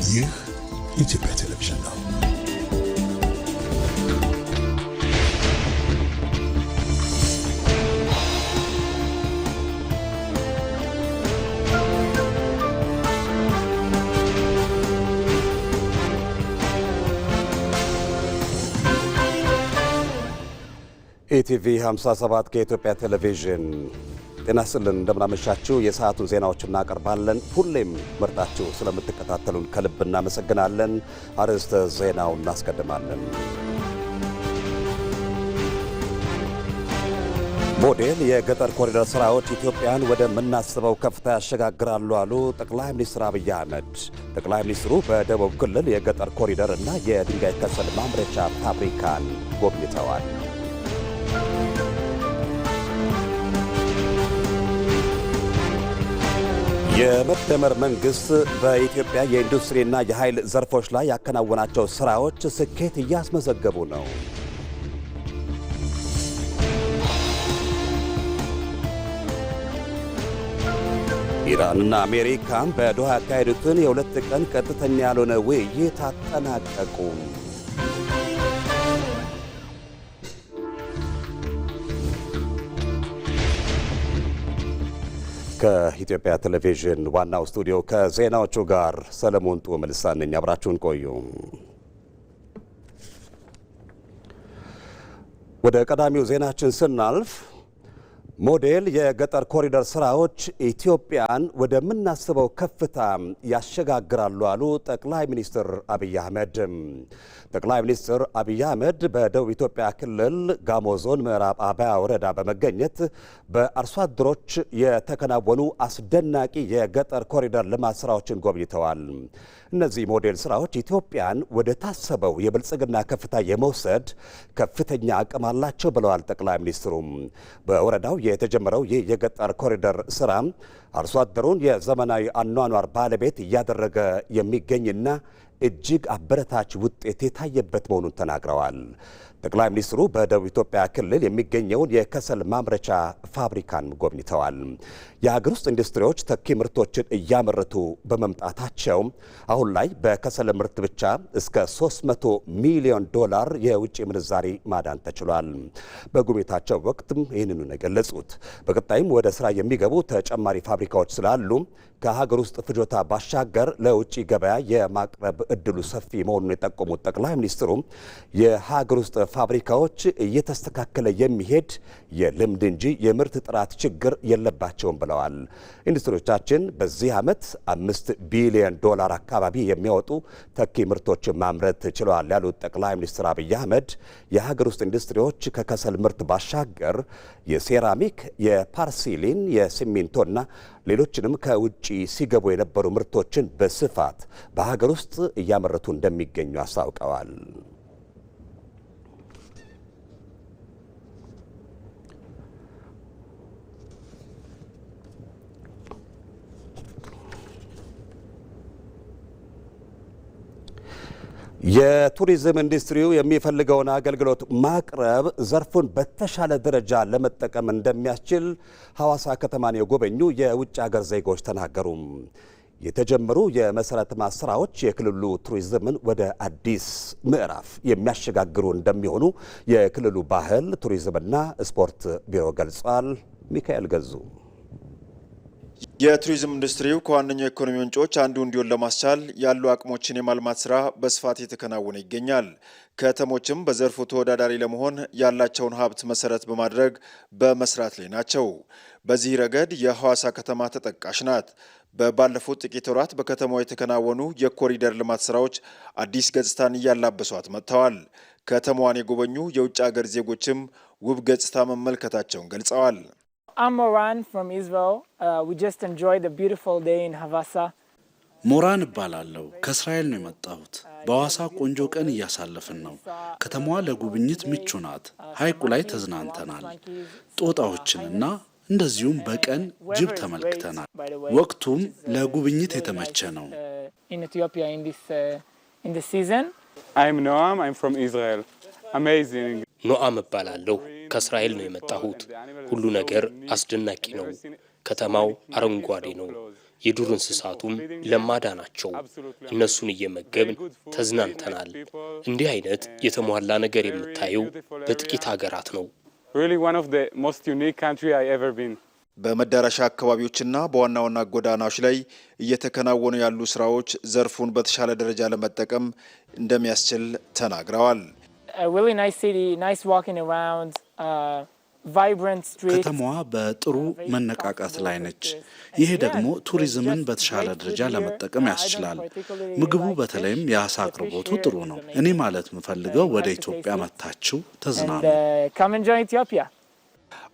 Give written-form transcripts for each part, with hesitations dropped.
ይህ የኢትዮጵያ ቴሌቪዥን ነው። ኢቲቪ 57 ከኢትዮጵያ ቴሌቪዥን ጤና ይስጥልን። እንደምናመሻችሁ የሰዓቱን ዜናዎች እናቀርባለን። ሁሌም መርጣችሁ ስለምትከታተሉን ከልብ እናመሰግናለን። አርዕስተ ዜናውን እናስቀድማለን። ሞዴል የገጠር ኮሪደር ስራዎች ኢትዮጵያን ወደ ምናስበው ከፍታ ያሸጋግራሉ አሉ ጠቅላይ ሚኒስትር አብይ አህመድ። ጠቅላይ ሚኒስትሩ በደቡብ ክልል የገጠር ኮሪደር እና የድንጋይ ከሰል ማምረቻ ፋብሪካን ጎብኝተዋል። የመደመር መንግስት በኢትዮጵያ የኢንዱስትሪና የኃይል ዘርፎች ላይ ያከናወናቸው ስራዎች ስኬት እያስመዘገቡ ነው። ኢራንና አሜሪካም በዶሃ ያካሄዱትን የሁለት ቀን ቀጥተኛ ያልሆነ ውይይት አጠናቀቁ። ከኢትዮጵያ ቴሌቪዥን ዋናው ስቱዲዮ ከዜናዎቹ ጋር ሰለሞን ጡመልሳ ነኝ። አብራችሁን ቆዩ። ወደ ቀዳሚው ዜናችን ስናልፍ ሞዴል የገጠር ኮሪደር ስራዎች ኢትዮጵያን ወደምናስበው ከፍታ ያሸጋግራሉ አሉ ጠቅላይ ሚኒስትር አብይ አህመድ። ጠቅላይ ሚኒስትር አብይ አህመድ በደቡብ ኢትዮጵያ ክልል ጋሞ ዞን ምዕራብ አባያ ወረዳ በመገኘት በአርሶ አደሮች የተከናወኑ አስደናቂ የገጠር ኮሪደር ልማት ስራዎችን ጎብኝተዋል። እነዚህ ሞዴል ስራዎች ኢትዮጵያን ወደ ታሰበው የብልጽግና ከፍታ የመውሰድ ከፍተኛ አቅም አላቸው ብለዋል ጠቅላይ ሚኒስትሩም። በወረዳው የተጀመረው ይህ የገጠር ኮሪደር ስራ አርሶ አደሩን የዘመናዊ አኗኗር ባለቤት እያደረገ የሚገኝና እጅግ አበረታች ውጤት የታየበት መሆኑን ተናግረዋል። ጠቅላይ ሚኒስትሩ በደቡብ ኢትዮጵያ ክልል የሚገኘውን የከሰል ማምረቻ ፋብሪካን ጎብኝተዋል። የሀገር ውስጥ ኢንዱስትሪዎች ተኪ ምርቶችን እያመረቱ በመምጣታቸው አሁን ላይ በከሰል ምርት ብቻ እስከ 300 ሚሊዮን ዶላር የውጭ ምንዛሪ ማዳን ተችሏል። በጉብኝታቸው ወቅትም ይህንኑ ነው የገለጹት። በቀጣይም ወደ ስራ የሚገቡ ተጨማሪ ፋብሪካዎች ስላሉ ከሀገር ውስጥ ፍጆታ ባሻገር ለውጭ ገበያ የማቅረብ እድሉ ሰፊ መሆኑን የጠቆሙት ጠቅላይ ሚኒስትሩ የሀገር ውስጥ ፋብሪካዎች እየተስተካከለ የሚሄድ የልምድ እንጂ የምርት ጥራት ችግር የለባቸውም ብለዋል። ኢንዱስትሪዎቻችን በዚህ ዓመት 5 ቢሊዮን ዶላር አካባቢ የሚያወጡ ተኪ ምርቶችን ማምረት ችለዋል ያሉት ጠቅላይ ሚኒስትር አብይ አህመድ የሀገር ውስጥ ኢንዱስትሪዎች ከከሰል ምርት ባሻገር የሴራሚክ፣ የፓርሲሊን፣ የሲሚንቶና ሌሎችንም ከውጭ ሲገቡ የነበሩ ምርቶችን በስፋት በሀገር ውስጥ እያመረቱ እንደሚገኙ አስታውቀዋል። የቱሪዝም ኢንዱስትሪው የሚፈልገውን አገልግሎት ማቅረብ ዘርፉን በተሻለ ደረጃ ለመጠቀም እንደሚያስችል ሐዋሳ ከተማን የጎበኙ የውጭ ሀገር ዜጎች ተናገሩ። የተጀመሩ የመሰረተ ልማት ስራዎች የክልሉ ቱሪዝምን ወደ አዲስ ምዕራፍ የሚያሸጋግሩ እንደሚሆኑ የክልሉ ባህል ቱሪዝምና ስፖርት ቢሮ ገልጿል። ሚካኤል ገዙ የቱሪዝም ኢንዱስትሪው ከዋነኛው የኢኮኖሚ ምንጮች አንዱ እንዲሆን ለማስቻል ያሉ አቅሞችን የማልማት ስራ በስፋት የተከናወነ ይገኛል። ከተሞችም በዘርፉ ተወዳዳሪ ለመሆን ያላቸውን ሀብት መሰረት በማድረግ በመስራት ላይ ናቸው። በዚህ ረገድ የሐዋሳ ከተማ ተጠቃሽ ናት። ባለፉት ጥቂት ወራት በከተማው የተከናወኑ የኮሪደር ልማት ስራዎች አዲስ ገጽታን እያላበሷት መጥተዋል። ከተማዋን የጎበኙ የውጭ ሀገር ዜጎችም ውብ ገጽታ መመልከታቸውን ገልጸዋል። I'm Moran from Israel. We just enjoyed a beautiful day in Havasa. ሞራን እባላለሁ። ከእስራኤል ነው የመጣሁት። በሐዋሳ ቆንጆ ቀን እያሳለፍን ነው። ከተማዋ ለጉብኝት ምቹ ናት። ሐይቁ ላይ ተዝናንተናል። ጦጣዎችንና እንደዚሁም በቀን ጅብ ተመልክተናል። ወቅቱም ለጉብኝት የተመቸ ነው። In Ethiopia in this season. I'm Noam. I'm from Israel. Amazing. ኖአም እባላለሁ። ከእስራኤል ነው የመጣሁት። ሁሉ ነገር አስደናቂ ነው። ከተማው አረንጓዴ ነው። የዱር እንስሳቱም ለማዳ ናቸው። እነሱን እየመገብን ተዝናንተናል። እንዲህ አይነት የተሟላ ነገር የምታየው በጥቂት ሀገራት ነው። በመዳረሻ አካባቢዎችና በዋና ዋና ጎዳናዎች ላይ እየተከናወኑ ያሉ ስራዎች ዘርፉን በተሻለ ደረጃ ለመጠቀም እንደሚያስችል ተናግረዋል። ከተማዋ በጥሩ መነቃቃት ላይ ነች። ይሄ ደግሞ ቱሪዝምን በተሻለ ደረጃ ለመጠቀም ያስችላል። ምግቡ በተለይም የአሳ አቅርቦቱ ጥሩ ነው። እኔ ማለት የምፈልገው ወደ ኢትዮጵያ መጥታችሁ ተዝናኑ።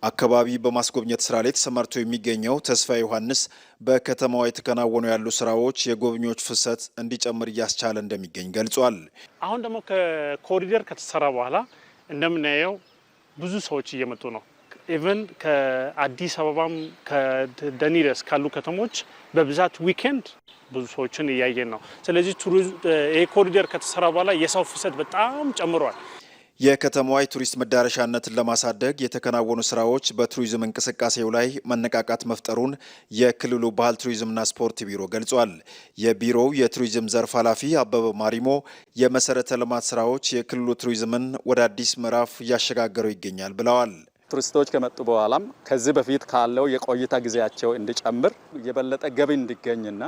አካባቢ በማስጎብኘት ስራ ላይ ተሰማርቶ የሚገኘው ተስፋ ዮሐንስ በከተማዋ የተከናወኑ ያሉ ስራዎች የጎብኚዎች ፍሰት እንዲጨምር እያስቻለ እንደሚገኝ ገልጿል። አሁን ደግሞ ከኮሪደር ከተሰራ በኋላ እንደምናየው ብዙ ሰዎች እየመጡ ነው። ኢቨን ከአዲስ አበባም ከደኒረስ ካሉ ከተሞች በብዛት ዊኬንድ ብዙ ሰዎችን እያየን ነው። ስለዚህ ይሄ ኮሪደር ከተሰራ በኋላ የሰው ፍሰት በጣም ጨምሯል። የከተማዋ የቱሪስት መዳረሻነትን ለማሳደግ የተከናወኑ ስራዎች በቱሪዝም እንቅስቃሴው ላይ መነቃቃት መፍጠሩን የክልሉ ባህል ቱሪዝምና ስፖርት ቢሮ ገልጿል። የቢሮው የቱሪዝም ዘርፍ ኃላፊ አበበ ማሪሞ የመሰረተ ልማት ስራዎች የክልሉ ቱሪዝምን ወደ አዲስ ምዕራፍ እያሸጋገሩ ይገኛል ብለዋል። ቱሪስቶች ከመጡ በኋላም ከዚህ በፊት ካለው የቆይታ ጊዜያቸው እንዲጨምር የበለጠ ገቢ እንዲገኝና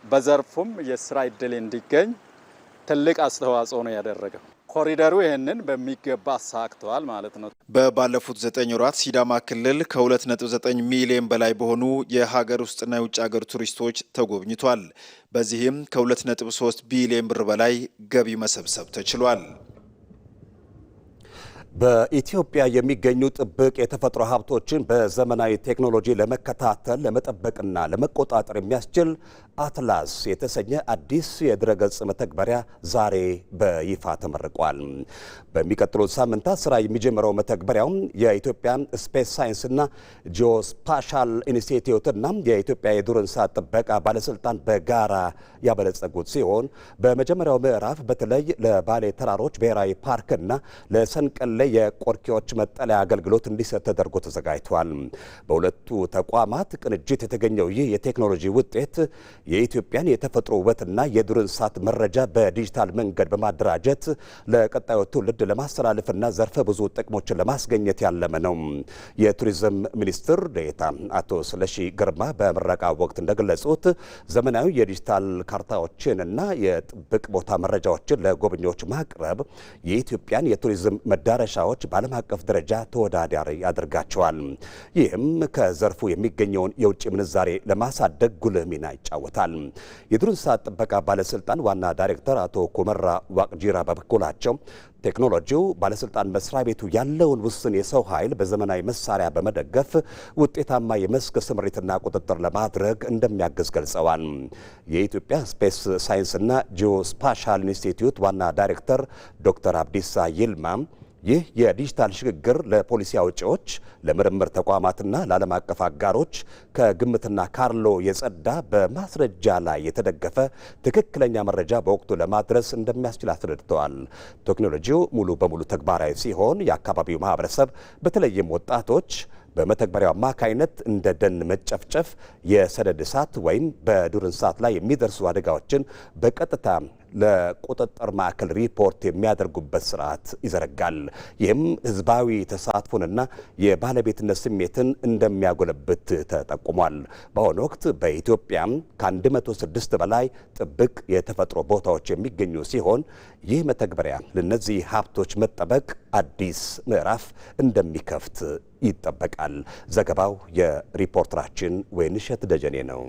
በዘርፉም የስራ እድል እንዲገኝ ትልቅ አስተዋጽኦ ነው ያደረገው። ኮሪደሩ ይህንን በሚገባ አሳክተዋል ማለት ነው። በባለፉት 9 ወራት ሲዳማ ክልል ከ2.9 ሚሊዮን በላይ በሆኑ የሀገር ውስጥና የውጭ ሀገር ቱሪስቶች ተጎብኝቷል። በዚህም ከ2.3 ቢሊዮን ብር በላይ ገቢ መሰብሰብ ተችሏል። በኢትዮጵያ የሚገኙ ጥብቅ የተፈጥሮ ሀብቶችን በዘመናዊ ቴክኖሎጂ ለመከታተል ለመጠበቅና ለመቆጣጠር የሚያስችል አትላስ የተሰኘ አዲስ የድረገጽ መተግበሪያ ዛሬ በይፋ ተመርቋል። በሚቀጥሉት ሳምንታት ስራ የሚጀምረው መተግበሪያው የኢትዮጵያ ስፔስ ሳይንስና ጂኦስፓሻል ኢንስቲትዩትና የኢትዮጵያ የዱር እንስሳት ጥበቃ ባለስልጣን በጋራ ያበለጸጉት ሲሆን በመጀመሪያው ምዕራፍ በተለይ ለባሌ ተራሮች ብሔራዊ ፓርክና ለሰንቀሌ የቆርኪዎች መጠለያ አገልግሎት እንዲሰጥ ተደርጎ ተዘጋጅቷል። በሁለቱ ተቋማት ቅንጅት የተገኘው ይህ የቴክኖሎጂ ውጤት የኢትዮጵያን የተፈጥሮ ውበትና የዱር እንስሳት መረጃ በዲጂታል መንገድ በማደራጀት ለቀጣዩ ትውልድ ለማስተላለፍና ዘርፈ ብዙ ጥቅሞችን ለማስገኘት ያለመ ነው። የቱሪዝም ሚኒስትር ዴኤታ አቶ ስለሺ ግርማ በምረቃ ወቅት እንደገለጹት ዘመናዊ የዲጂታል ካርታዎችንና የጥብቅ ቦታ መረጃዎችን ለጎብኚዎች ማቅረብ የኢትዮጵያን የቱሪዝም መዳረሻዎች በዓለም አቀፍ ደረጃ ተወዳዳሪ ያደርጋቸዋል። ይህም ከዘርፉ የሚገኘውን የውጭ ምንዛሬ ለማሳደግ ጉልህ ሚና ይጫወታል። የዱር እንስሳት ጥበቃ ባለስልጣን ዋና ዳይሬክተር አቶ ኩመራ ዋቅጂራ በበኩላቸው ቴክኖሎጂው ባለስልጣን መስሪያ ቤቱ ያለውን ውስን የሰው ኃይል በዘመናዊ መሳሪያ በመደገፍ ውጤታማ የመስክ ስምሪትና ቁጥጥር ለማድረግ እንደሚያግዝ ገልጸዋል። የኢትዮጵያ ስፔስ ሳይንስና ጂኦስፓሻል ኢንስቲትዩት ዋና ዳይሬክተር ዶክተር አብዲሳ ይልማ ይህ የዲጂታል ሽግግር ለፖሊሲ አውጪዎች፣ ለምርምር ተቋማትና ለዓለም አቀፍ አጋሮች ከግምትና ካርሎ የጸዳ በማስረጃ ላይ የተደገፈ ትክክለኛ መረጃ በወቅቱ ለማድረስ እንደሚያስችል አስረድተዋል። ቴክኖሎጂው ሙሉ በሙሉ ተግባራዊ ሲሆን የአካባቢው ማህበረሰብ በተለይም ወጣቶች በመተግበሪያው አማካይነት እንደ ደን መጨፍጨፍ፣ የሰደድ እሳት ወይም በዱር እንስሳት ላይ የሚደርሱ አደጋዎችን በቀጥታ ለቁጥጥር ማዕከል ሪፖርት የሚያደርጉበት ስርዓት ይዘረጋል። ይህም ህዝባዊ ተሳትፎንና የባለቤትነት ስሜትን እንደሚያጎለብት ተጠቁሟል። በአሁኑ ወቅት በኢትዮጵያ ከ106 በላይ ጥብቅ የተፈጥሮ ቦታዎች የሚገኙ ሲሆን ይህ መተግበሪያ ለነዚህ ሀብቶች መጠበቅ አዲስ ምዕራፍ እንደሚከፍት ይጠበቃል። ዘገባው የሪፖርተራችን ወይንሸት ደጀኔ ነው።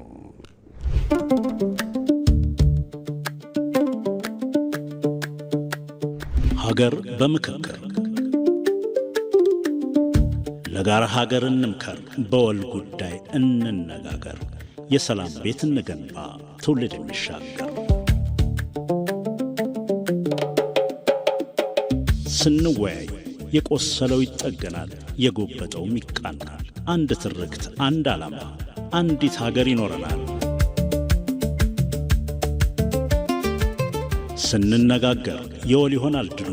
ሀገር በምክክር ለጋራ ሀገር እንምከር፣ በወል ጉዳይ እንነጋገር፣ የሰላም ቤት እንገንባ፣ ትውልድ የሚሻገር። ስንወያይ የቆሰለው ይጠገናል፣ የጎበጠውም ይቃናል። አንድ ትርክት፣ አንድ ዓላማ፣ አንዲት ሀገር ይኖረናል። ስንነጋገር የወል ይሆናል ድሉ፣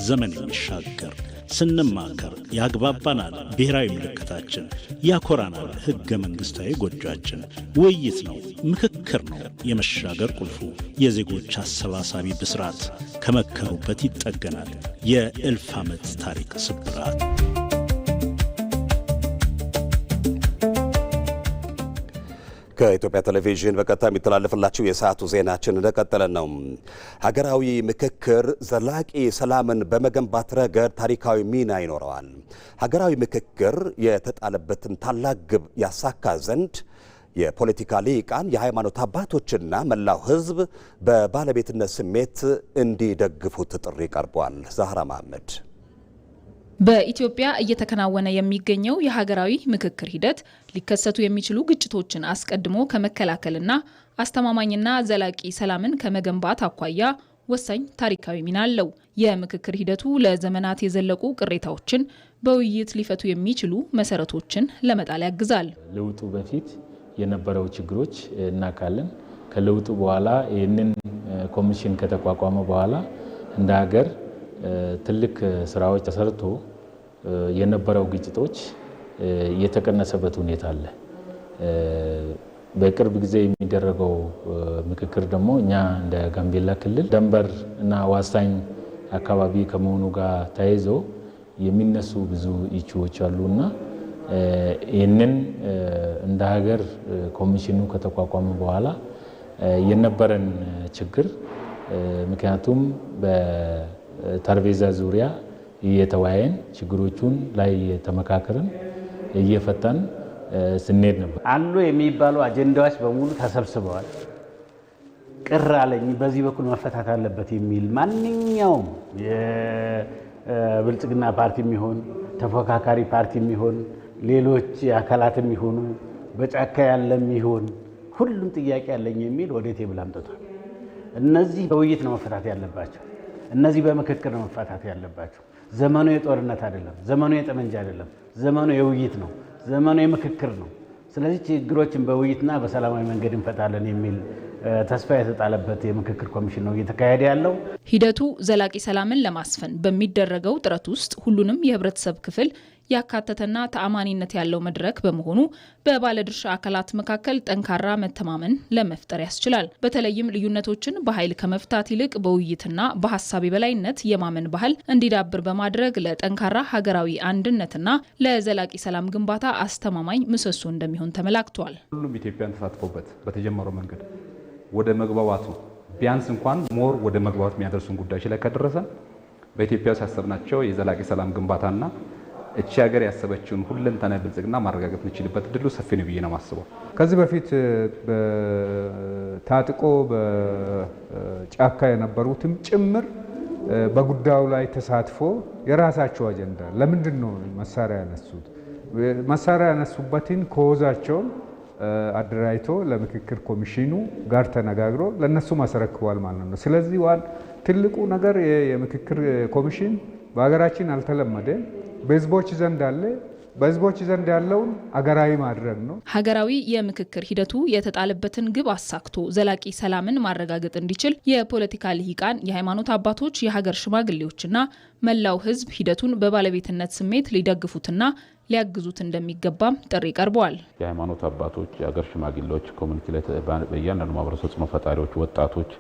ዘመን የሚሻገር ስንማከር ያግባባናል ብሔራዊ ምልክታችን፣ ያኮራናል ሕገ መንግሥታዊ ጎጇችን። ውይይት ነው፣ ምክክር ነው የመሻገር ቁልፉ፣ የዜጎች አሰባሳቢ ብስራት፣ ከመከሩበት ይጠገናል የእልፍ ዓመት ታሪክ ስብራት። ከኢትዮጵያ ቴሌቪዥን በቀጥታ የሚተላለፍላችሁ የሰዓቱ ዜናችን እንደቀጠለ ነው። ሀገራዊ ምክክር ዘላቂ ሰላምን በመገንባት ረገድ ታሪካዊ ሚና ይኖረዋል። ሀገራዊ ምክክር የተጣለበትን ታላቅ ግብ ያሳካ ዘንድ የፖለቲካ ሊቃን፣ የሃይማኖት አባቶችና መላው ሕዝብ በባለቤትነት ስሜት እንዲደግፉት ጥሪ ቀርቧል። ዛህራ መሐመድ። በኢትዮጵያ እየተከናወነ የሚገኘው የሀገራዊ ምክክር ሂደት ሊከሰቱ የሚችሉ ግጭቶችን አስቀድሞ ከመከላከልና አስተማማኝና ዘላቂ ሰላምን ከመገንባት አኳያ ወሳኝ ታሪካዊ ሚና አለው። የምክክር ሂደቱ ለዘመናት የዘለቁ ቅሬታዎችን በውይይት ሊፈቱ የሚችሉ መሰረቶችን ለመጣል ያግዛል። ለውጡ በፊት የነበረው ችግሮች እናካለን። ከለውጡ በኋላ ይህንን ኮሚሽን ከተቋቋመ በኋላ እንደ ሀገር ትልቅ ስራዎች ተሰርቶ የነበረው ግጭቶች የተቀነሰበት ሁኔታ አለ። በቅርብ ጊዜ የሚደረገው ምክክር ደግሞ እኛ እንደ ጋምቤላ ክልል ደንበር እና ዋሳኝ አካባቢ ከመሆኑ ጋር ተያይዞ የሚነሱ ብዙ ኢሹዎች አሉና ይህንን እንደ ሀገር ኮሚሽኑ ከተቋቋመ በኋላ የነበረን ችግር ምክንያቱም በጠረጴዛ ዙሪያ እየተወያየን ችግሮቹን ላይ ተመካከርን እየፈታን ስንሄድ ነበር። አሉ የሚባሉ አጀንዳዎች በሙሉ ተሰብስበዋል። ቅር አለኝ በዚህ በኩል መፈታት አለበት የሚል ማንኛውም የብልጽግና ፓርቲ የሚሆን ተፎካካሪ ፓርቲ የሚሆን ሌሎች አካላት የሚሆኑ በጫካ ያለም ይሆን ሁሉም ጥያቄ አለኝ የሚል ወደ ቴብል አምጥቷል። እነዚህ በውይይት ነው መፈታት ያለባቸው። እነዚህ በምክክር ነው መፈታት ያለባቸው። ዘመኑ የጦርነት አይደለም፣ ዘመኑ የጠመንጃ አይደለም፣ ዘመኑ የውይይት ነው፣ ዘመኑ የምክክር ነው። ስለዚህ ችግሮችን በውይይትና በሰላማዊ መንገድ እንፈታለን የሚል ተስፋ የተጣለበት የምክክር ኮሚሽን ነው እየተካሄደ ያለው። ሂደቱ ዘላቂ ሰላምን ለማስፈን በሚደረገው ጥረት ውስጥ ሁሉንም የህብረተሰብ ክፍል ያካተተና ተአማኒነት ያለው መድረክ በመሆኑ በባለድርሻ አካላት መካከል ጠንካራ መተማመን ለመፍጠር ያስችላል። በተለይም ልዩነቶችን በኃይል ከመፍታት ይልቅ በውይይትና በሀሳብ የበላይነት የማመን ባህል እንዲዳብር በማድረግ ለጠንካራ ሀገራዊ አንድነትና ለዘላቂ ሰላም ግንባታ አስተማማኝ ምሰሶ እንደሚሆን ተመላክቷል። ሁሉም ኢትዮጵያን ተሳትፎበት በተጀመረው መንገድ ወደ መግባባቱ ቢያንስ እንኳን ሞር ወደ መግባባት የሚያደርሱን ጉዳዮች ላይ ከደረሰ በኢትዮጵያ ውስጥ ያሰብናቸው የዘላቂ ሰላም ግንባታና እቺ ሀገር ያሰበችውን ሁለንተናዊ ብልጽግና ማረጋገጥ የምንችልበት እድሉ ሰፊ ነው ብዬ ነው የማስበው። ከዚህ በፊት ታጥቆ በጫካ የነበሩትም ጭምር በጉዳዩ ላይ ተሳትፎ የራሳቸው አጀንዳ ለምንድን ነው መሳሪያ ያነሱት? መሳሪያ ያነሱበትን ኮዛቸውን አደራጅቶ ለምክክር ኮሚሽኑ ጋር ተነጋግሮ ለነሱ ማስረክቧል ማለት ነው። ስለዚህ ትልቁ ነገር የምክክር ኮሚሽን በሀገራችን አልተለመደም። በህዝቦች ዘንድ አለ። በህዝቦች ዘንድ ያለውን አገራዊ ማድረግ ነው። ሀገራዊ የምክክር ሂደቱ የተጣለበትን ግብ አሳክቶ ዘላቂ ሰላምን ማረጋገጥ እንዲችል የፖለቲካ ልሂቃን፣ የሃይማኖት አባቶች፣ የሀገር ሽማግሌዎችና መላው ህዝብ ሂደቱን በባለቤትነት ስሜት ሊደግፉትና ሊያግዙት እንደሚገባም ጥሪ ቀርበዋል። የሃይማኖት አባቶች፣ የሀገር ሽማግሌዎች፣ ኮሚኒቲ ላይ በእያንዳንዱ ማህበረሰብ ተጽዕኖ ፈጣሪዎች፣ ወጣቶች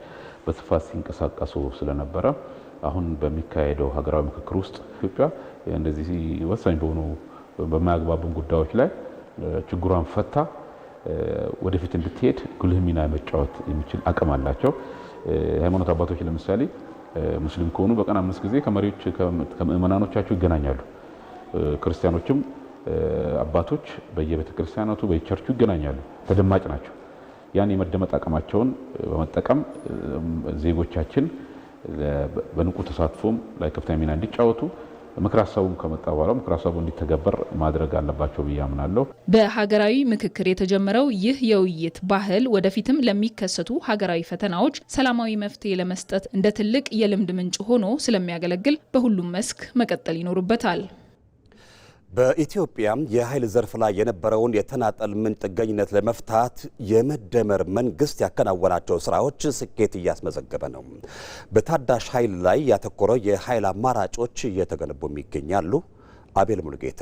በስፋት ሲንቀሳቀሱ ስለነበረ አሁን በሚካሄደው ሀገራዊ ምክክር ውስጥ ኢትዮጵያ እንደዚህ ወሳኝ በሆኑ በማያግባቡን ጉዳዮች ላይ ችግሯን ፈታ ወደፊት እንድትሄድ ጉልህ ሚና መጫወት የሚችል አቅም አላቸው። የሃይማኖት አባቶች ለምሳሌ ሙስሊም ከሆኑ በቀን 5 ጊዜ ከመሪዎች ከምእመናኖቻቸው ይገናኛሉ። ክርስቲያኖችም አባቶች በየቤተ ክርስቲያናቱ በየቸርቹ ይገናኛሉ። ተደማጭ ናቸው። ያን የመደመጥ አቅማቸውን በመጠቀም ዜጎቻችን በንቁ ተሳትፎም ላይ ከፍተኛ ሚና እንዲጫወቱ ምክር ሀሳቡም ከመጣ በኋላ ምክር ሀሳቡ እንዲተገበር ማድረግ አለባቸው ብዬ አምናለሁ። በሀገራዊ ምክክር የተጀመረው ይህ የውይይት ባህል ወደፊትም ለሚከሰቱ ሀገራዊ ፈተናዎች ሰላማዊ መፍትሄ ለመስጠት እንደ ትልቅ የልምድ ምንጭ ሆኖ ስለሚያገለግል በሁሉም መስክ መቀጠል ይኖርበታል። በኢትዮጵያ የኃይል ዘርፍ ላይ የነበረውን የተናጠል ምንጭ ጥገኝነት ለመፍታት የመደመር መንግስት ያከናወናቸው ስራዎች ስኬት እያስመዘገበ ነው። በታዳሽ ኃይል ላይ ያተኮረ የኃይል አማራጮች እየተገነቡም ይገኛሉ። አቤል ሙልጌታ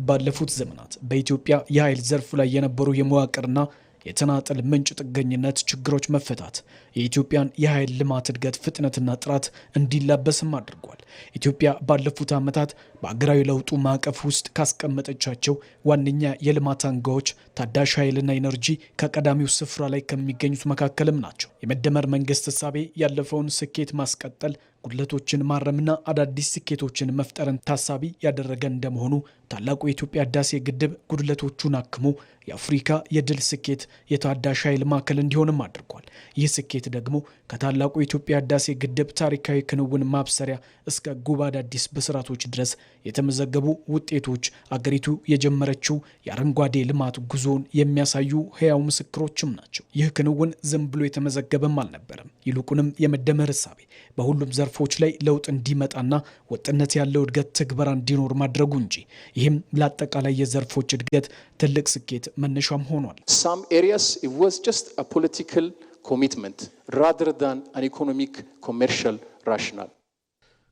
ባለፉት ዘመናት በኢትዮጵያ የኃይል ዘርፍ ላይ የነበሩ የመዋቅርና የተናጠል ምንጭ ጥገኝነት ችግሮች መፈታት የኢትዮጵያን የኃይል ልማት እድገት ፍጥነትና ጥራት እንዲላበስም አድርጓል። ኢትዮጵያ ባለፉት ዓመታት በአገራዊ ለውጡ ማዕቀፍ ውስጥ ካስቀመጠቻቸው ዋነኛ የልማት አንጋዎች ታዳሽ ኃይልና ኢነርጂ ከቀዳሚው ስፍራ ላይ ከሚገኙት መካከልም ናቸው። የመደመር መንግስት እሳቤ ያለፈውን ስኬት ማስቀጠል፣ ጉድለቶችን ማረምና አዳዲስ ስኬቶችን መፍጠርን ታሳቢ ያደረገ እንደመሆኑ ታላቁ የኢትዮጵያ ህዳሴ ግድብ ጉድለቶቹን አክሞ የአፍሪካ የድል ስኬት የታዳሽ ኃይል ማዕከል እንዲሆንም አድርጓል። ይህ ስኬት ደግሞ ከታላቁ የኢትዮጵያ ህዳሴ ግድብ ታሪካዊ ክንውን ማብሰሪያ እስከ ጉባ አዳዲስ ብስራቶች ድረስ የተመዘገቡ ውጤቶች አገሪቱ የጀመረችው የአረንጓዴ ልማት ጉዞን የሚያሳዩ ህያው ምስክሮችም ናቸው። ይህ ክንውን ዝም ብሎ የተመዘገበም አልነበረም። ይልቁንም የመደመር እሳቤ በሁሉም ዘርፎች ላይ ለውጥ እንዲመጣና ወጥነት ያለው እድገት ትግበራ እንዲኖር ማድረጉ እንጂ ይህም ለአጠቃላይ የዘርፎች እድገት ትልቅ ስኬት መነሻም ሆኗል። Some areas it was just a political commitment rather than an economic commercial rationale.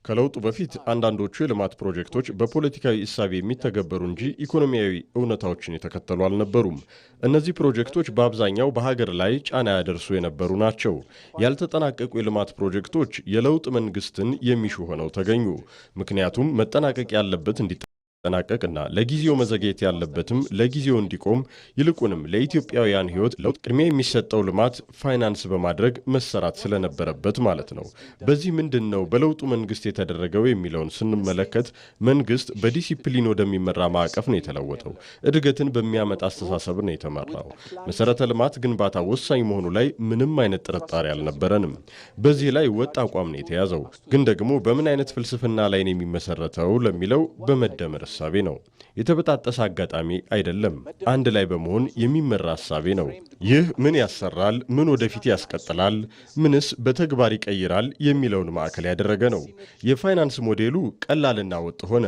ከለውጡ በፊት አንዳንዶቹ የልማት ፕሮጀክቶች በፖለቲካዊ እሳቤ የሚተገበሩ እንጂ ኢኮኖሚያዊ እውነታዎችን የተከተሉ አልነበሩም። እነዚህ ፕሮጀክቶች በአብዛኛው በሀገር ላይ ጫና ያደርሱ የነበሩ ናቸው። ያልተጠናቀቁ የልማት ፕሮጀክቶች የለውጥ መንግስትን የሚሹ ሆነው ተገኙ። ምክንያቱም መጠናቀቅ ያለበት እንዲጠናቀቅና ለጊዜው መዘግየት ያለበትም ለጊዜው እንዲቆም ይልቁንም ለኢትዮጵያውያን ሕይወት ለውጥ ቅድሚያ የሚሰጠው ልማት ፋይናንስ በማድረግ መሰራት ስለነበረበት ማለት ነው። በዚህ ምንድን ነው በለውጡ መንግስት የተደረገው የሚለውን ስንመለከት መንግስት በዲሲፕሊን ወደሚመራ ማዕቀፍ ነው የተለወጠው። እድገትን በሚያመጣ አስተሳሰብ ነው የተመራው። መሰረተ ልማት ግንባታ ወሳኝ መሆኑ ላይ ምንም አይነት ጥርጣሬ አልነበረንም። በዚህ ላይ ወጥ አቋም ነው የተያዘው። ግን ደግሞ በምን አይነት ፍልስፍና ላይ ነው የሚመሰረተው ለሚለው በመደመር ሐሳቤ ነው። የተበጣጠሰ አጋጣሚ አይደለም። አንድ ላይ በመሆን የሚመራ ሐሳቤ ነው። ይህ ምን ያሰራል፣ ምን ወደፊት ያስቀጥላል፣ ምንስ በተግባር ይቀይራል የሚለውን ማዕከል ያደረገ ነው። የፋይናንስ ሞዴሉ ቀላልና ወጥ ሆነ።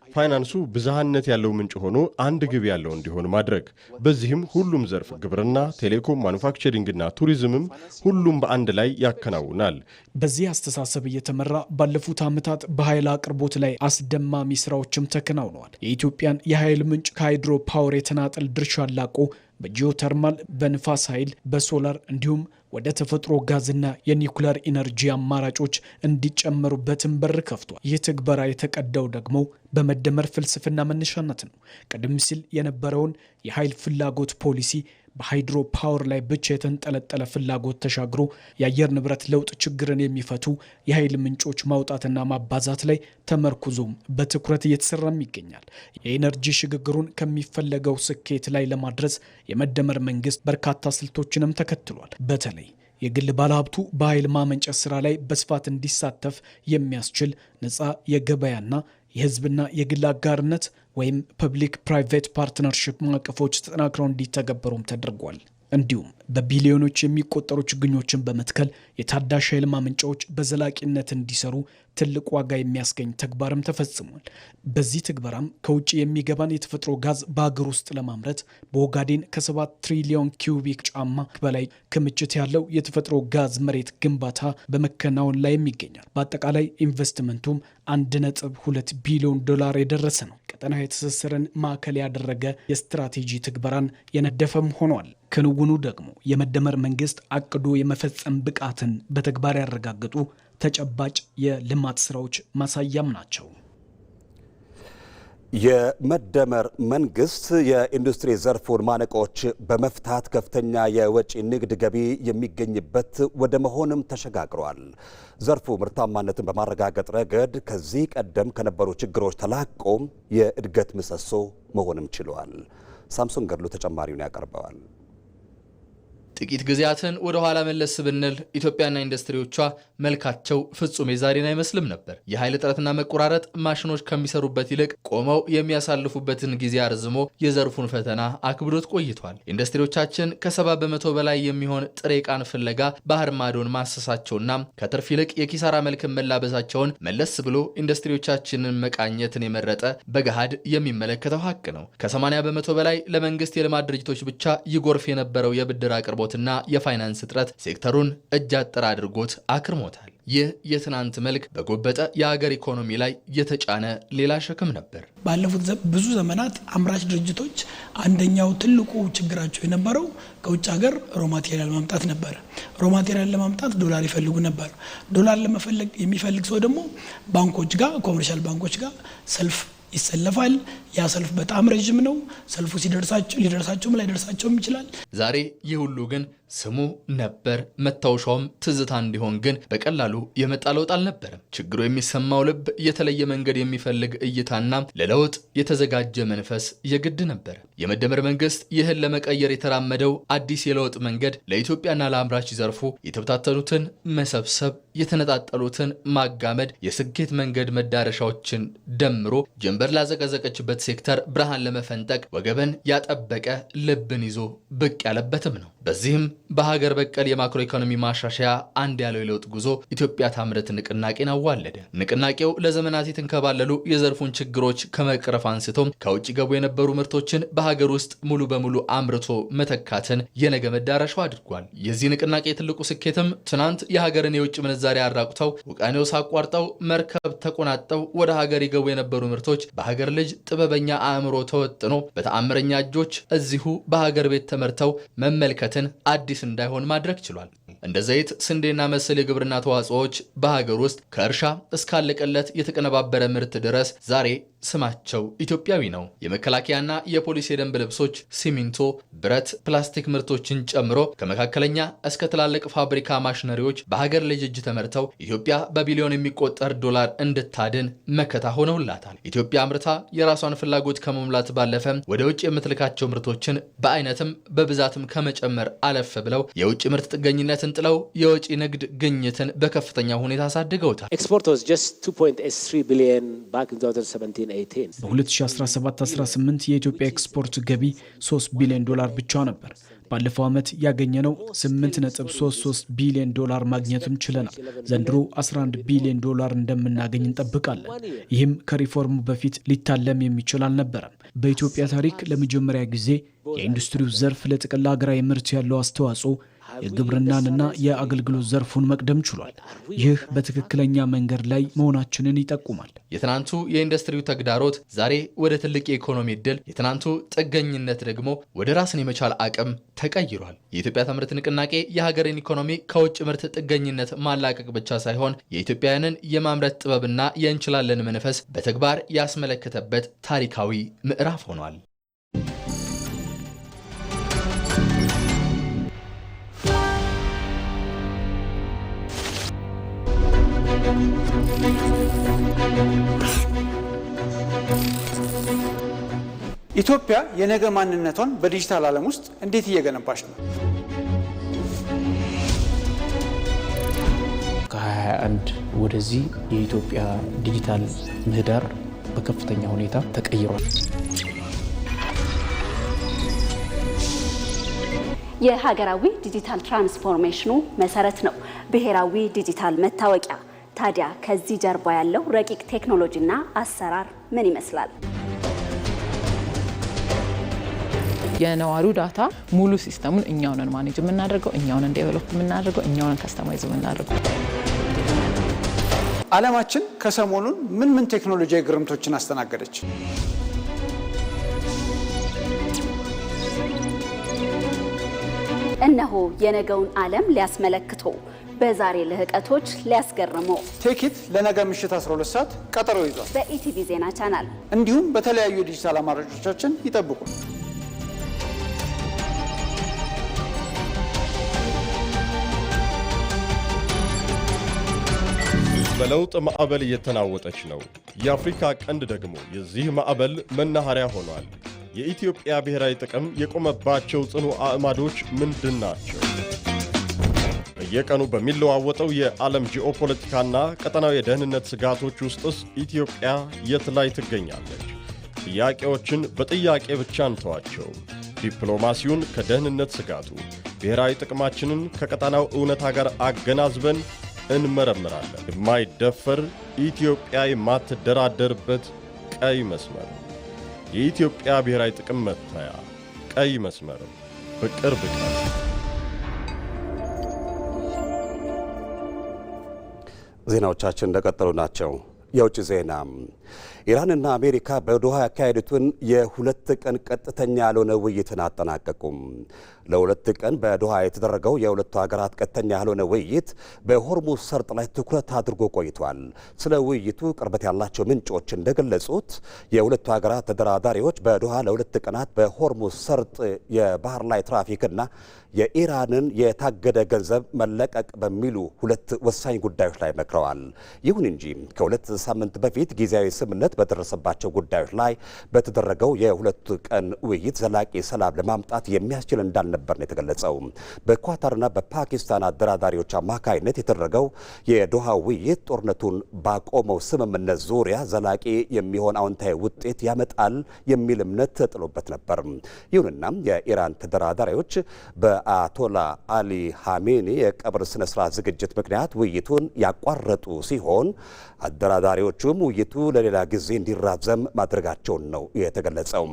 ፋይናንሱ ብዝሃነት ያለው ምንጭ ሆኖ አንድ ግብ ያለው እንዲሆን ማድረግ። በዚህም ሁሉም ዘርፍ ግብርና፣ ቴሌኮም፣ ማኑፋክቸሪንግና ቱሪዝምም ሁሉም በአንድ ላይ ያከናውናል። በዚህ አስተሳሰብ እየተመራ ባለፉት ዓመታት በኃይል አቅርቦት ላይ አስደማሚ ስራዎችም ተከናውነዋል። የኢትዮጵያን የኃይል ምንጭ ከሃይድሮ ፓወር የተናጠል ድርሻ አላቆ በጂኦተርማል፣ በንፋስ ኃይል፣ በሶላር እንዲሁም ወደ ተፈጥሮ ጋዝና የኒኩለር ኢነርጂ አማራጮች እንዲጨመሩበትን በር ከፍቷል። ይህ ትግበራ የተቀዳው ደግሞ በመደመር ፍልስፍና መነሻነት ነው። ቀደም ሲል የነበረውን የኃይል ፍላጎት ፖሊሲ በሃይድሮ ፓወር ላይ ብቻ የተንጠለጠለ ፍላጎት ተሻግሮ የአየር ንብረት ለውጥ ችግርን የሚፈቱ የኃይል ምንጮች ማውጣትና ማባዛት ላይ ተመርኩዞም በትኩረት እየተሰራም ይገኛል። የኢነርጂ ሽግግሩን ከሚፈለገው ስኬት ላይ ለማድረስ የመደመር መንግስት በርካታ ስልቶችንም ተከትሏል። በተለይ የግል ባለሀብቱ በኃይል ማመንጨት ስራ ላይ በስፋት እንዲሳተፍ የሚያስችል ነፃ የገበያና የህዝብና የግል አጋርነት ወይም ፐብሊክ ፕራይቬት ፓርትነርሺፕ ማዕቀፎች ተጠናክረው እንዲተገበሩም ተደርጓል። እንዲሁም በቢሊዮኖች የሚቆጠሩ ችግኞችን በመትከል የታዳሽ ኃይል ማመንጫዎች በዘላቂነት እንዲሰሩ ትልቅ ዋጋ የሚያስገኝ ተግባርም ተፈጽሟል። በዚህ ትግበራም ከውጭ የሚገባን የተፈጥሮ ጋዝ በሀገር ውስጥ ለማምረት በኦጋዴን ከ7 ትሪሊዮን ኪዩቢክ ጫማ በላይ ክምችት ያለው የተፈጥሮ ጋዝ መሬት ግንባታ በመከናወን ላይ ይገኛል። በአጠቃላይ ኢንቨስትመንቱም 1.2 ቢሊዮን ዶላር የደረሰ ነው። ቀጠናዊ ትስስርን ማዕከል ያደረገ የስትራቴጂ ትግበራን የነደፈም ሆኗል። ክንውኑ ደግሞ የመደመር መንግስት አቅዶ የመፈጸም ብቃትን በተግባር ያረጋግጡ ተጨባጭ የልማት ስራዎች ማሳያም ናቸው። የመደመር መንግስት የኢንዱስትሪ ዘርፉን ማነቆች በመፍታት ከፍተኛ የወጪ ንግድ ገቢ የሚገኝበት ወደ መሆንም ተሸጋግሯል። ዘርፉ ምርታማነትን በማረጋገጥ ረገድ ከዚህ ቀደም ከነበሩ ችግሮች ተላቆ የእድገት ምሰሶ መሆንም ችሏል። ሳምሶን ገድሉ ተጨማሪውን ያቀርበዋል። ጥቂት ጊዜያትን ወደ ኋላ መለስ ብንል ኢትዮጵያና ኢንዱስትሪዎቿ መልካቸው ፍጹም የዛሬን አይመስልም ነበር። የኃይል እጥረትና መቆራረጥ ማሽኖች ከሚሰሩበት ይልቅ ቆመው የሚያሳልፉበትን ጊዜ አርዝሞ የዘርፉን ፈተና አክብዶት ቆይቷል። ኢንዱስትሪዎቻችን ከ70 በመቶ በላይ የሚሆን ጥሬ ዕቃን ፍለጋ ባህር ማዶን ማሰሳቸውና ከትርፍ ይልቅ የኪሳራ መልክን መላበሳቸውን መለስ ብሎ ኢንዱስትሪዎቻችንን መቃኘትን የመረጠ በገሃድ የሚመለከተው ሀቅ ነው። ከ80 በመቶ በላይ ለመንግስት የልማት ድርጅቶች ብቻ ይጎርፍ የነበረው የብድር አቅርቦትና የፋይናንስ እጥረት ሴክተሩን እጅ አጠር አድርጎት አክርሞታል። ይህ የትናንት መልክ በጎበጠ የሀገር ኢኮኖሚ ላይ የተጫነ ሌላ ሸክም ነበር። ባለፉት ብዙ ዘመናት አምራች ድርጅቶች አንደኛው ትልቁ ችግራቸው የነበረው ከውጭ ሀገር ሮ ማቴሪያል ማምጣት ነበር። ሮ ማቴሪያል ለማምጣት ዶላር ይፈልጉ ነበር። ዶላር ለመፈለግ የሚፈልግ ሰው ደግሞ ባንኮች ጋር ኮመርሻል ባንኮች ጋር ሰልፍ ይሰለፋል። ያ ሰልፍ በጣም ረጅም ነው። ሰልፉ ሊደርሳቸውም ላይደርሳቸውም ይችላል። ዛሬ ይህ ሁሉ ግን ስሙ ነበር፣ መታወሻውም ትዝታ እንዲሆን ግን በቀላሉ የመጣ ለውጥ አልነበረም። ችግሩ የሚሰማው ልብ፣ የተለየ መንገድ የሚፈልግ እይታና ለለውጥ የተዘጋጀ መንፈስ የግድ ነበር። የመደመር መንግስት ይህን ለመቀየር የተራመደው አዲስ የለውጥ መንገድ ለኢትዮጵያና ለአምራች ዘርፉ የተበታተኑትን መሰብሰብ፣ የተነጣጠሉትን ማጋመድ፣ የስኬት መንገድ መዳረሻዎችን ደምሮ ጀንበር ላዘቀዘቀችበት ሴክተር ብርሃን ለመፈንጠቅ ወገበን ያጠበቀ ልብን ይዞ ብቅ ያለበትም ነው። በዚህም በሀገር በቀል የማክሮ ኢኮኖሚ ማሻሻያ አንድ ያለው የለውጥ ጉዞ ኢትዮጵያ ታምርት ንቅናቄን አዋለደ። ንቅናቄው ለዘመናት የተንከባለሉ የዘርፉን ችግሮች ከመቅረፍ አንስቶ ከውጭ ገቡ የነበሩ ምርቶችን በሀገር ውስጥ ሙሉ በሙሉ አምርቶ መተካትን የነገ መዳረሻው አድርጓል። የዚህ ንቅናቄ ትልቁ ስኬትም ትናንት የሀገርን የውጭ ምንዛሪ አራቁተው ውቅያኖስ አቋርጠው መርከብ ተቆናጠው ወደ ሀገር ይገቡ የነበሩ ምርቶች በሀገር ልጅ ጥበበኛ አእምሮ ተወጥኖ በተአምረኛ እጆች እዚሁ በሀገር ቤት ተመርተው መመልከትን አዲስ እንዳይሆን ማድረግ ችሏል። እንደ ዘይት፣ ስንዴና መሰል የግብርና ተዋጽኦዎች በሀገር ውስጥ ከእርሻ እስካለቀለት የተቀነባበረ ምርት ድረስ ዛሬ ስማቸው ኢትዮጵያዊ ነው። የመከላከያና የፖሊስ የደንብ ልብሶች፣ ሲሚንቶ፣ ብረት፣ ፕላስቲክ ምርቶችን ጨምሮ ከመካከለኛ እስከ ትላልቅ ፋብሪካ ማሽነሪዎች በሀገር ልጅ እጅ ተመርተው ኢትዮጵያ በቢሊዮን የሚቆጠር ዶላር እንድታድን መከታ ሆነውላታል። ኢትዮጵያ አምርታ የራሷን ፍላጎት ከመሙላት ባለፈ ወደ ውጭ የምትልካቸው ምርቶችን በአይነትም በብዛትም ከመጨመር አለፍ ብለው የውጭ ምርት ጥገኝነትን ጥለው የወጪ ንግድ ግኝትን በከፍተኛ ሁኔታ አሳድገውታል። Export was just 2.3 billion back in 2017. በ2017-18 የኢትዮጵያ ኤክስፖርት ገቢ 3 ቢሊዮን ዶላር ብቻ ነበር። ባለፈው ዓመት ያገኘነው 8.33 ቢሊዮን ዶላር ማግኘትም ችለናል። ዘንድሮ 11 ቢሊዮን ዶላር እንደምናገኝ እንጠብቃለን። ይህም ከሪፎርሙ በፊት ሊታለም የሚችል አልነበረም። በኢትዮጵያ ታሪክ ለመጀመሪያ ጊዜ የኢንዱስትሪው ዘርፍ ለጥቅል ሀገራዊ ምርት ያለው አስተዋጽኦ የግብርናንና የአገልግሎት ዘርፉን መቅደም ችሏል። ይህ በትክክለኛ መንገድ ላይ መሆናችንን ይጠቁማል። የትናንቱ የኢንዱስትሪው ተግዳሮት ዛሬ ወደ ትልቅ የኢኮኖሚ ዕድል፣ የትናንቱ ጥገኝነት ደግሞ ወደ ራስን የመቻል አቅም ተቀይሯል። የኢትዮጵያ ታምርት ንቅናቄ የሀገርን ኢኮኖሚ ከውጭ ምርት ጥገኝነት ማላቀቅ ብቻ ሳይሆን የኢትዮጵያውያንን የማምረት ጥበብና የእንችላለን መንፈስ በተግባር ያስመለከተበት ታሪካዊ ምዕራፍ ሆኗል። ኢትዮጵያ የነገ ማንነቷን በዲጂታል ዓለም ውስጥ እንዴት እየገነባች ነው? ከ21 ወደዚህ የኢትዮጵያ ዲጂታል ምህዳር በከፍተኛ ሁኔታ ተቀይሯል። የሀገራዊ ዲጂታል ትራንስፎርሜሽኑ መሰረት ነው ብሔራዊ ዲጂታል መታወቂያ። ታዲያ ከዚህ ጀርባ ያለው ረቂቅ ቴክኖሎጂና አሰራር ምን ይመስላል? የነዋሪው ዳታ ሙሉ ሲስተሙን እኛው ነን ማኔጅ የምናደርገው፣ እኛው ነን ዴቨሎፕ የምናደርገው፣ እኛው ነን ከስተማይዝ የምናደርገው። ዓለማችን ከሰሞኑን ምን ቴክኖሎጂያዊ ግርምቶችን አስተናገደች? እነሆ የነገውን ዓለም ሊያስመለክቶ በዛሬ ልህቀቶች ሊያስገርመው ቴክት ለነገ ምሽት 12 ሰዓት ቀጠሮ ይዟል። በኢቲቪ ዜና ቻናል እንዲሁም በተለያዩ የዲጂታል አማራጮቻችን ይጠብቁ። በለውጥ ማዕበል እየተናወጠች ነው። የአፍሪካ ቀንድ ደግሞ የዚህ ማዕበል መናኸሪያ ሆኗል። የኢትዮጵያ ብሔራዊ ጥቅም የቆመባቸው ጽኑ አዕማዶች ምንድን ናቸው? በየቀኑ በሚለዋወጠው የዓለም ጂኦፖለቲካና ቀጠናዊ የደህንነት ስጋቶች ውስጥስ ኢትዮጵያ የት ላይ ትገኛለች? ጥያቄዎችን በጥያቄ ብቻ እንተዋቸው። ዲፕሎማሲውን ከደህንነት ስጋቱ፣ ብሔራዊ ጥቅማችንን ከቀጠናው እውነታ ጋር አገናዝበን እንመረምራለን። የማይደፈር ኢትዮጵያ የማትደራደርበት ቀይ መስመር፣ የኢትዮጵያ ብሔራዊ ጥቅም መታያ ቀይ መስመር በቅርብ ቀን። ዜናዎቻችን እንደቀጠሉ ናቸው። የውጭ ዜና። ኢራንና አሜሪካ በዶሃ ያካሄዱትን የሁለት ቀን ቀጥተኛ ያልሆነ ውይይትን አጠናቀቁም። ለሁለት ቀን በዶሃ የተደረገው የሁለቱ ሀገራት ቀጥተኛ ያልሆነ ውይይት በሆርሙዝ ሰርጥ ላይ ትኩረት አድርጎ ቆይቷል። ስለ ውይይቱ ቅርበት ያላቸው ምንጮች እንደገለጹት የሁለቱ ሀገራት ተደራዳሪዎች በዶሃ ለሁለት ቀናት በሆርሙዝ ሰርጥ የባህር ላይ ትራፊክና የኢራንን የታገደ ገንዘብ መለቀቅ በሚሉ ሁለት ወሳኝ ጉዳዮች ላይ መክረዋል። ይሁን እንጂ ከሁለት ሳምንት በፊት ጊዜያዊ ስምምነት በደረሰባቸው ጉዳዮች ላይ በተደረገው የሁለቱ ቀን ውይይት ዘላቂ ሰላም ለማምጣት የሚያስችል እንዳልነበር ነው የተገለጸው። በኳታርና በፓኪስታን አደራዳሪዎች አማካይነት የተደረገው የዶሃ ውይይት ጦርነቱን ባቆመው ስምምነት ዙሪያ ዘላቂ የሚሆን አዎንታዊ ውጤት ያመጣል የሚል እምነት ተጥሎበት ነበር። ይሁንና የኢራን ተደራዳሪዎች በአያቶላ አሊ ሐሜኒ የቀብር ስነ ስርዓት ዝግጅት ምክንያት ውይይቱን ያቋረጡ ሲሆን አደራዳሪዎቹም ውይይቱ ለሌላ ጊዜ እንዲራዘም ማድረጋቸውን ነው የተገለጸው።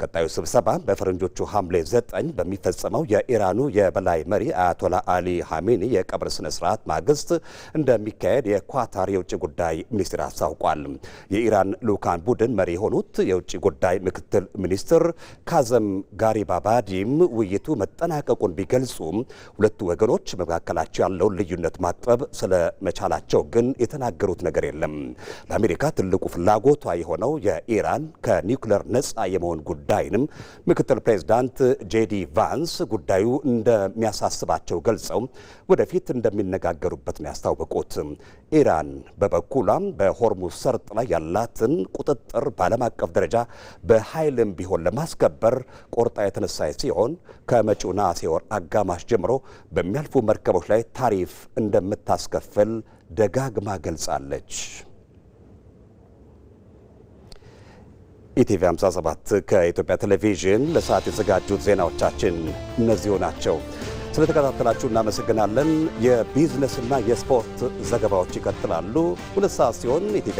ቀጣዩ ስብሰባ በፈረንጆቹ ሐምሌ 9 በሚፈጸመው የኢራኑ የበላይ መሪ አያቶላ አሊ ሐሜኒ የቀብር ስነ ስርዓት ማግስት እንደሚካሄድ የኳታር የውጭ ጉዳይ ሚኒስትር አስታውቋል። የኢራን ልዑካን ቡድን መሪ የሆኑት የውጭ ጉዳይ ምክትል ሚኒስትር ካዘም ጋሪባባዲም ውይይቱ መጠናቀቁን ቢገልጹም ሁለቱ ወገኖች መካከላቸው ያለውን ልዩነት ማጥበብ ስለመቻላቸው ግን የተናገሩት ነገር የለም። ለአሜሪካ ትልቁ ፍላጎቷ የሆነው የኢራን ከኒውክሌር ነፃ የመሆን ጉዳይንም ምክትል ፕሬዝዳንት ጄዲ ቫንስ ጉዳዩ እንደሚያሳስባቸው ገልጸው ወደፊት እንደሚነጋገሩበት ነው ያስታወቁት። ኢራን በበኩሏም በሆርሙዝ ሰርጥ ላይ ያላትን ቁጥጥር በዓለም አቀፍ ደረጃ በኃይልም ቢሆን ለማስከበር ቆርጣ የተነሳች ሲሆን ከመጪው ነሐሴ ወር አጋማሽ ጀምሮ በሚያልፉ መርከቦች ላይ ታሪፍ እንደምታስከፍል ደጋግማ ገልጻለች። ኢቲቪ 57 ከኢትዮጵያ ቴሌቪዥን ለሰዓት የተዘጋጁት ዜናዎቻችን እነዚሁ ናቸው። ስለተከታተላችሁ እናመሰግናለን። የቢዝነስና የስፖርት ዘገባዎች ይቀጥላሉ። 2 ሰዓት ሲሆን ኢቲቪ